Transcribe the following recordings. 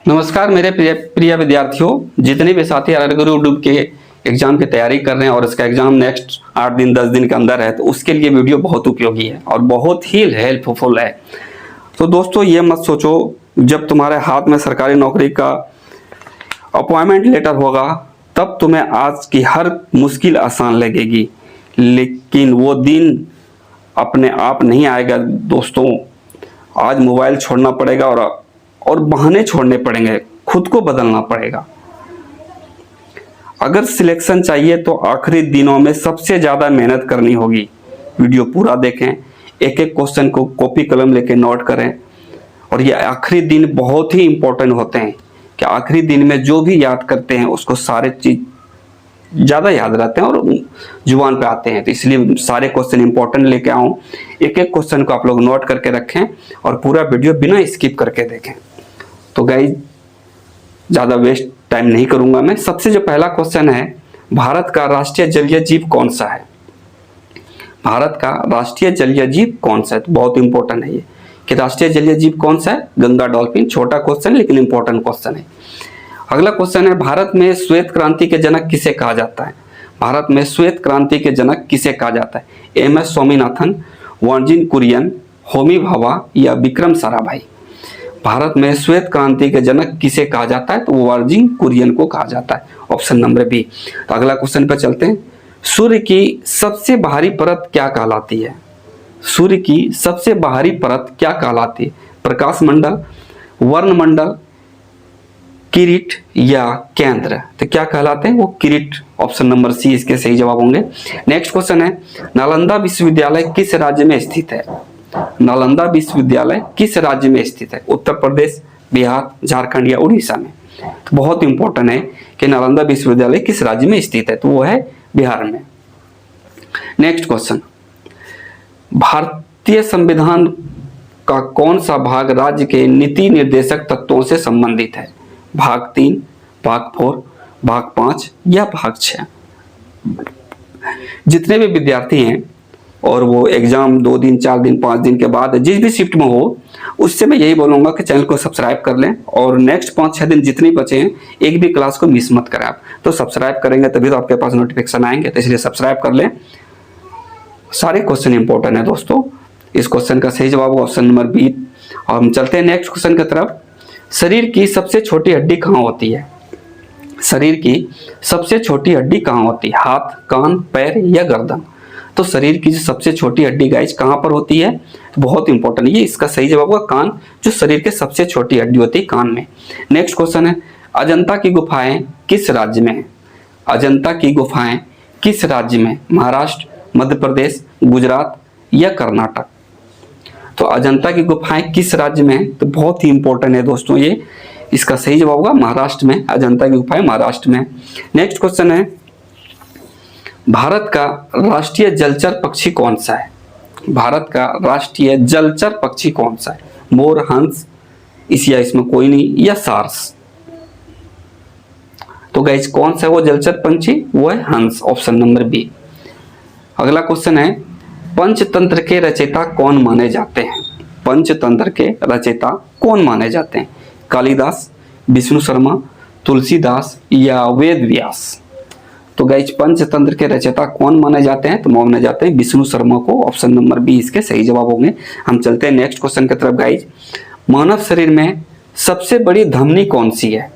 नमस्कार मेरे प्रिय विद्यार्थियों, जितने भी साथी RRB के एग्जाम की तैयारी कर रहे हैं और इसका एग्जाम नेक्स्ट 8 दिन 10 दिन के अंदर है, तो उसके लिए वीडियो बहुत उपयोगी है और बहुत ही हेल्पफुल है। तो दोस्तों, ये मत सोचो जब तुम्हारे हाथ में सरकारी नौकरी का अपॉइंटमेंट लेटर होगा तब तुम्हें आज की हर मुश्किल आसान लगेगी, लेकिन वो दिन अपने आप नहीं आएगा दोस्तों। आज मोबाइल छोड़ना पड़ेगा और बहाने छोड़ने पड़ेंगे, खुद को बदलना पड़ेगा। अगर सिलेक्शन चाहिए तो आखिरी दिनों में सबसे ज़्यादा मेहनत करनी होगी। वीडियो पूरा देखें, एक एक क्वेश्चन को कॉपी कलम लेके नोट करें। और ये आखिरी दिन बहुत ही इंपॉर्टेंट होते हैं कि आखिरी दिन में जो भी याद करते हैं उसको सारे चीज ज़्यादा याद रहते हैं और जुबान पे आते हैं। तो इसलिए सारे क्वेश्चन इंपॉर्टेंट लेके आऊँ, एक एक क्वेश्चन को आप लोग नोट करके रखें और पूरा वीडियो बिना स्किप करके देखें। तो गाइस, ज़्यादा वेस्ट टाइम नहीं करूंगा मैं। सबसे जो पहला क्वेश्चन है, भारत का राष्ट्रीय जलीय जीव कौन सा है? भारत का राष्ट्रीय जलीय जीव कौन सा है? तो बहुत इंपॉर्टेंट है ये कि राष्ट्रीय जलीय जीव कौन सा है। गंगा डॉल्फिन। छोटा क्वेश्चन लेकिन इंपॉर्टेंट क्वेश्चन है। अगला क्वेश्चन है, भारत में श्वेत क्रांति के जनक किसे कहा जाता है? भारत में श्वेत क्रांति के जनक किसे कहा जाता है? MS स्वामीनाथन, वर्जिन कुरियन, होमी भाभा या विक्रम साराभाई? भारत में श्वेत क्रांति के जनक किसे कहा जाता है? तो वर्जिन कुरियन को कहा जाता है, ऑप्शन नंबर बी। तो अगला क्वेश्चन पर चलते हैं। सूर्य की सबसे बाहरी परत क्या कहलाती है? सूर्य की सबसे बाहरी परत क्या कहलाती है? प्रकाश मंडल, वर्णमंडल, किरीट या केंद्र? तो क्या कहलाते हैं वो? किरीट। ऑप्शन नंबर सी इसके सही जवाब होंगे। नेक्स्ट क्वेश्चन है, नालंदा विश्वविद्यालय किस राज्य में स्थित है? नालंदा विश्वविद्यालय किस राज्य में स्थित है? उत्तर प्रदेश, बिहार, झारखंड या उड़ीसा में? तो बहुत इंपॉर्टेंट है कि नालंदा विश्वविद्यालय किस राज्य में स्थित है, तो वो है बिहार में। नेक्स्ट क्वेश्चन, भारतीय संविधान का कौन सा भाग राज्य के नीति निर्देशक तत्वों से संबंधित है? भाग 3, भाग 4, भाग 5 या भाग 6? जितने भी विद्यार्थी हैं और वो एग्जाम 2 दिन 4 दिन 5 दिन के बाद जिस भी शिफ्ट में हो, उससे मैं यही बोलूंगा कि चैनल को सब्सक्राइब कर लें और नेक्स्ट 5-6 दिन जितने बचे हैं एक भी क्लास को मिस मत करें आप। तो सब्सक्राइब करेंगे तभी तो आपके पास नोटिफिकेशन आएंगे, तो इसलिए सब्सक्राइब कर लें। सारे क्वेश्चन इंपॉर्टेंट है दोस्तों। इस क्वेश्चन का सही जवाब होगा ऑप्शन नंबर बी। और हम चलते हैं नेक्स्ट क्वेश्चन की तरफ। शरीर की सबसे छोटी हड्डी कहाँ होती है? शरीर की सबसे छोटी हड्डी कहाँ होती है? हाथ, कान, पैर या गर्दन? तो शरीर की जो सबसे छोटी हड्डी गाइस कहाँ पर होती है? तो बहुत इंपॉर्टेंट है ये, इसका सही जवाब होगा कान। जो शरीर के सबसे छोटी हड्डी होती है कान में। नेक्स्ट क्वेश्चन है, अजंता की गुफाएं किस राज्य में है? अजंता की गुफाएं किस राज्य में? महाराष्ट्र, मध्य प्रदेश, गुजरात या कर्नाटक? तो अजंता की गुफाएं किस राज्य में है? तो बहुत ही इंपॉर्टेंट है दोस्तों ये, इसका सही जवाब होगा महाराष्ट्र में। अजंता की गुफाएं महाराष्ट्र में। नेक्स्ट क्वेश्चन है, भारत का राष्ट्रीय जलचर पक्षी कौन सा है? भारत का राष्ट्रीय जलचर पक्षी कौन सा है? मोर, हंस, इसमें कोई नहीं या सार्स? तो गाइस कौन सा है वो जलचर पंछी? वो है हंस, ऑप्शन नंबर बी। अगला क्वेश्चन है, पंचतंत्र के रचयिता कौन माने जाते हैं? पंचतंत्र के रचयिता कौन माने जाते हैं? कालिदास, विष्णु शर्मा, तुलसीदास या वेद व्यास? तो गाइस पंचतंत्र के रचयिता कौन माने जाते हैं? तो माने जाते हैं विष्णु शर्मा को, ऑप्शन नंबर बी इसके सही जवाब होंगे। हम चलते हैं नेक्स्ट क्वेश्चन की तरफ गाइस। मानव शरीर में सबसे बड़ी धमनी कौन सी है?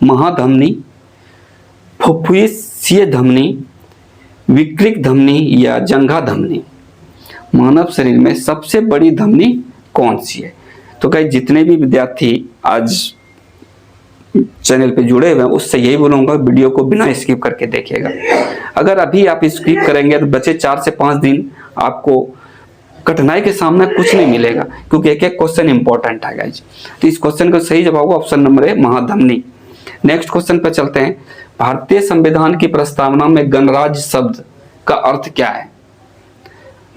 महाधमनी, फुफ्फुसीय धमनी, विकृत धमनी या जंघा धमनी? मानव शरीर में सबसे बड़ी धमनी कौन सी है? तो गाइस जितने भी विद्यार्थी आज चैनल पे जुड़े हुए हैं उससे यही बोलूंगा, वीडियो को बिना स्किप करके देखिएगा। अगर अभी आप स्किप करेंगे तो बचे 4 से 5 दिन आपको कठिनाई के सामने कुछ नहीं मिलेगा, क्योंकि एक एक क्वेश्चन इंपॉर्टेंट है गाइस। तो इस क्वेश्चन का सही जवाब होगा ऑप्शन नंबर ए, महाधमनी। नेक्स्ट क्वेश्चन पर चलते हैं। भारतीय संविधान की प्रस्तावना में गणराज्य शब्द का अर्थ क्या है?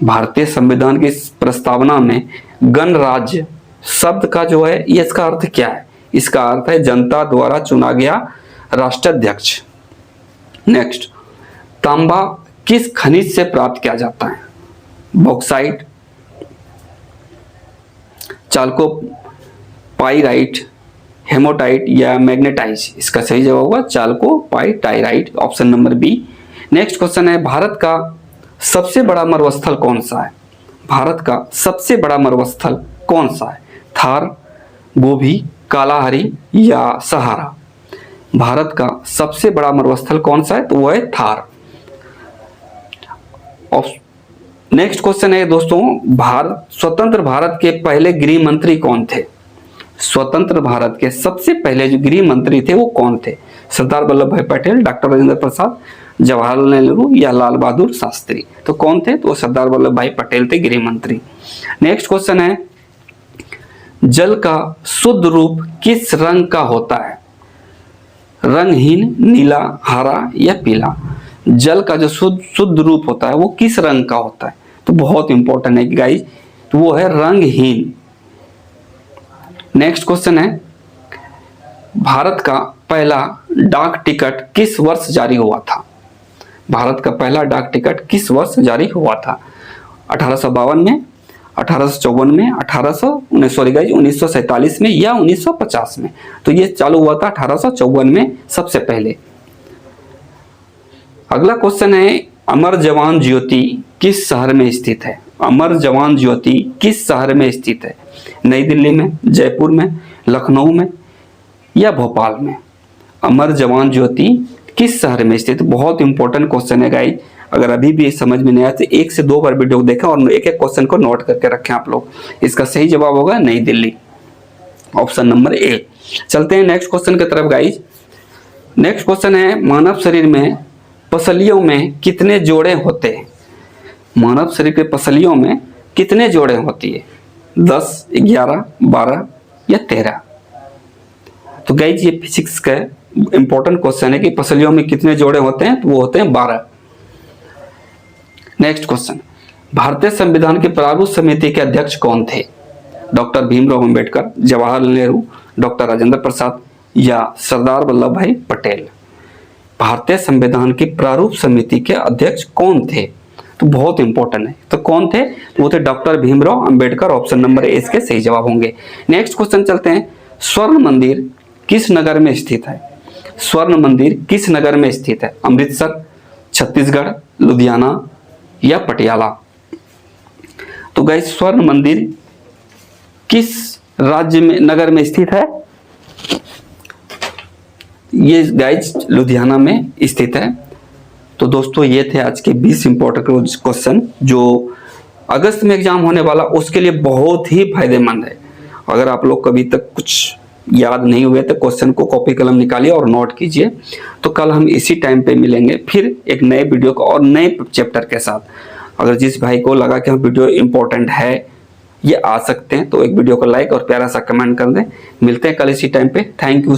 भारतीय संविधान की प्रस्तावना में गणराज्य शब्द का जो है ये इसका अर्थ क्या है? इसका अर्थ है जनता द्वारा चुना गया राष्ट्राध्यक्ष। नेक्स्ट, तांबा किस खनिज से प्राप्त किया जाता है? बॉक्साइट, चाल्को पाइराइट, हेमोटाइट या मैग्नेटाइज? इसका सही जवाब होगा chalcopyrite, option number B. Next question है, भारत का सबसे बड़ा मरुस्थल कौन सा है? भारत का सबसे बड़ा मरुस्थल कौन सा है? थार, गोभी, कालाहारी या सहारा? भारत का सबसे बड़ा मरुस्थल कौन सा है? तो वो है थार। नेक्स्ट क्वेश्चन है दोस्तों, स्वतंत्र भारत के पहले गृह मंत्री कौन थे? स्वतंत्र भारत के सबसे पहले जो गृह मंत्री थे वो कौन थे? सरदार वल्लभ भाई पटेल, डॉक्टर राजेंद्र प्रसाद, जवाहरलाल नेहरू या लाल बहादुर शास्त्री? तो कौन थे? तो सरदार वल्लभ भाई पटेल थे गृह मंत्री। नेक्स्ट क्वेश्चन है, जल का शुद्ध रूप किस रंग का होता है? रंगहीन, नीला, हरा या पीला? जल का जो शुद्ध रूप होता है वो किस रंग का होता है? तो बहुत इंपॉर्टेंट है गाइस, तो वो है रंगहीन। नेक्स्ट क्वेश्चन है, भारत का पहला डाक टिकट किस वर्ष जारी हुआ था? भारत का पहला डाक टिकट किस वर्ष जारी हुआ था? 1852 में, 1854 में, 1947 में या 1950 में? तो ये चालू हुआ था 1854 में सबसे पहले। अगला क्वेश्चन है, अमर जवान ज्योति किस शहर में स्थित है? अमर जवान ज्योति किस शहर में स्थित है? नई दिल्ली में, जयपुर में, लखनऊ में या भोपाल में? अमर जवान ज्योति किस शहर में स्थित? बहुत इंपॉर्टेंट क्वेश्चन है गाइस, अगर अभी भी समझ में नहीं आया तो 1 से 2 बार वीडियो देखें और एक एक क्वेश्चन को नोट करके रखें आप लोग। इसका सही जवाब होगा नई दिल्ली, ऑप्शन नंबर ए। चलते हैं नेक्स्ट क्वेश्चन की तरफ गाइस। नेक्स्ट क्वेश्चन है, मानव शरीर में पसलियों में कितने जोड़े होते हैं? मानव शरीर के पसलियों में कितने जोड़े होती है? 10, 11, 12 या 13? तो गाइस ये फिजिक्स का इंपॉर्टेंट क्वेश्चन है कि पसलियों में कितने जोड़े होते हैं? तो वो होते हैं 12। नेक्स्ट क्वेश्चन, भारतीय संविधान की प्रारूप समिति के अध्यक्ष कौन थे? डॉक्टर भीमराव अंबेडकर, जवाहरलाल नेहरू, डॉक्टर राजेंद्र प्रसाद या सरदार वल्लभ भाई पटेल? भारतीय संविधान की प्रारूप समिति के अध्यक्ष कौन थे? तो बहुत इंपॉर्टेंट है, तो कौन थे? तो वो थे doctor Bhimrao Ambedkar, option number ए इसके सही जवाब होंगे। नेक्स्ट क्वेश्चन चलते हैं, स्वर्ण मंदिर किस नगर में स्थित है? स्वर्ण मंदिर किस नगर में स्थित है? अमृतसर, छत्तीसगढ़, लुधियाना या पटियाला? तो गाइस स्वर्ण मंदिर किस राज्य में, नगर में स्थित है? ये गाइस लुधियाना में स्थित है। तो दोस्तों ये थे आज के 20 इंपॉर्टेंट क्वेश्चन जो अगस्त में एग्जाम होने वाला, उसके लिए बहुत ही फायदेमंद है। अगर आप लोग कभी तक कुछ याद नहीं हुए तो क्वेश्चन को कॉपी कलम निकालिए और नोट कीजिए। तो कल हम इसी टाइम पे मिलेंगे फिर एक नए वीडियो को और नए चैप्टर के साथ। अगर जिस भाई को लगा कि वीडियो इंपॉर्टेंट है, ये आ सकते हैं, तो एक वीडियो को लाइक और प्यारा सा कमेंट कर दें। मिलते हैं कल इसी टाइम पे। Thank you.